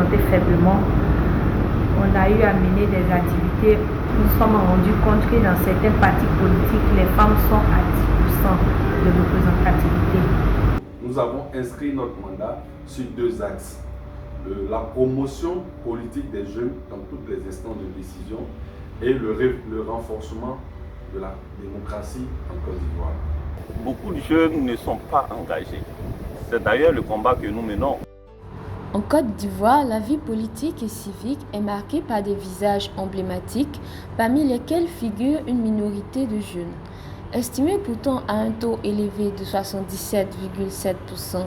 représentés faiblement. On a eu à mener des activités. Nous nous sommes rendus compte que dans certains partis politiques, les femmes sont à 10% de représentativité. Nous avons inscrit notre mandat sur deux axes. La promotion politique des jeunes dans toutes les instances de décision et le renforcement de la démocratie en Côte d'Ivoire. Beaucoup de jeunes ne sont pas engagés. C'est d'ailleurs le combat que nous menons. En Côte d'Ivoire, la vie politique et civique est marquée par des visages emblématiques, parmi lesquels figure une minorité de jeunes. Estimée pourtant à un taux élevé de 77,7%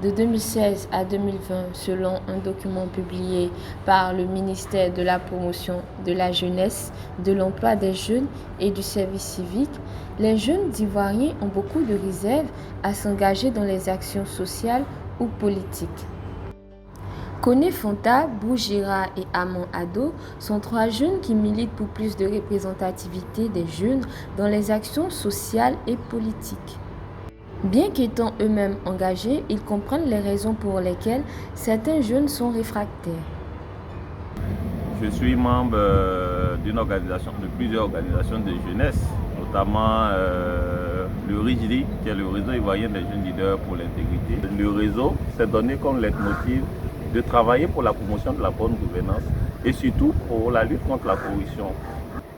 de 2016 à 2020 selon un document publié par le ministère de la Promotion de la Jeunesse, de l'Emploi des Jeunes et du Service civique, les jeunes ivoiriens ont beaucoup de réserves à s'engager dans les actions sociales ou politiques. Koné Fonta, Bougira et Amon Ado sont trois jeunes qui militent pour plus de représentativité des jeunes dans les actions sociales et politiques. Bien qu'étant eux-mêmes engagés, ils comprennent les raisons pour lesquelles certains jeunes sont réfractaires. Je suis membre de plusieurs organisations de jeunesse, notamment le RIJDI, qui est le réseau ivoirien des jeunes leaders pour l'intégrité. Le réseau s'est donné comme leitmotiv de travailler pour la promotion de la bonne gouvernance et surtout pour la lutte contre la corruption.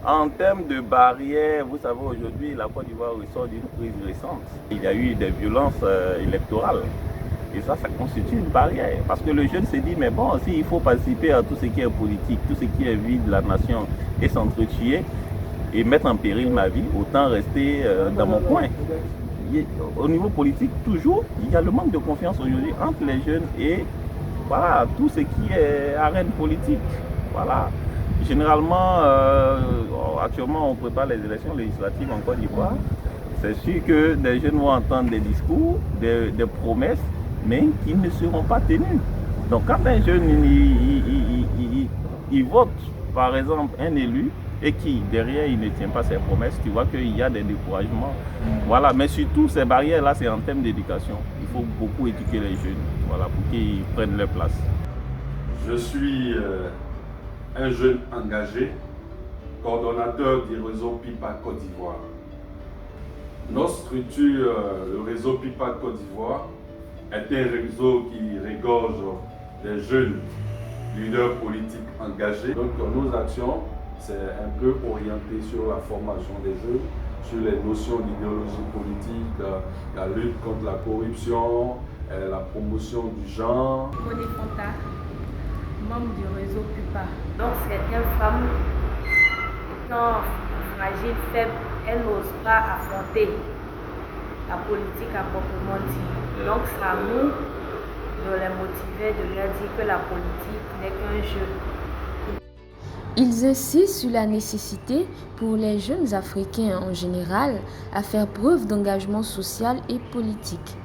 En termes de barrières, vous savez, aujourd'hui, la Côte d'Ivoire ressort d'une crise récente. Il y a eu des violences électorales et ça constitue une barrière. Parce que le jeune se dit, mais bon, s'il faut participer à tout ce qui est politique, tout ce qui est vie de la nation et s'entretuer et mettre en péril ma vie, autant rester dans mon coin. Au niveau politique, toujours, il y a le manque de confiance aujourd'hui entre les jeunes et voilà, tout ce qui est arène politique. Voilà. Généralement, actuellement, on prépare les élections législatives en Côte d'Ivoire. C'est sûr que des jeunes vont entendre des discours, des promesses, mais qui ne seront pas tenues. Donc, quand un jeune il vote, par exemple, un élu, et qui, derrière, il ne tient pas ses promesses, tu vois qu'il y a des découragements. Voilà, mais surtout, ces barrières-là, c'est en termes d'éducation. Il faut beaucoup éduquer les jeunes, voilà, pour qu'ils prennent leur place. Je suis un jeune engagé, coordonnateur du réseau PIPA Côte d'Ivoire. Notre structure, le réseau PIPA Côte d'Ivoire, est un réseau qui regorge des jeunes leaders politiques engagés. Donc nos actions, c'est un peu orienté sur la formation des jeunes, sur les notions d'idéologie politique, la lutte contre la corruption, la promotion du genre. Koné Fonta, membre du réseau PIPA. Donc certaines femmes étant fragiles, faibles, elles n'osent pas affronter la politique à proprement dit. Donc c'est à nous de les motiver, de leur dire que la politique n'est qu'un jeu. Ils insistent sur la nécessité pour les jeunes Africains en général à faire preuve d'engagement social et politique.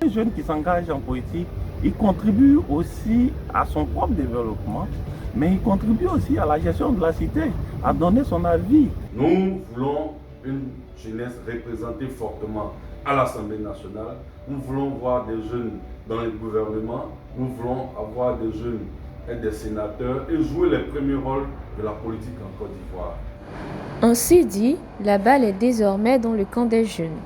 Les jeunes qui s'engagent en politique, ils contribuent aussi à son propre développement, mais ils contribuent aussi à la gestion de la cité, à donner son avis. Nous voulons une jeunesse représentée fortement à l'Assemblée nationale. Nous voulons voir des jeunes dans le gouvernement. Nous voulons avoir des jeunes et des sénateurs et jouer les premiers rôles de la politique en Côte d'Ivoire. Ainsi dit, la balle est désormais dans le camp des jeunes.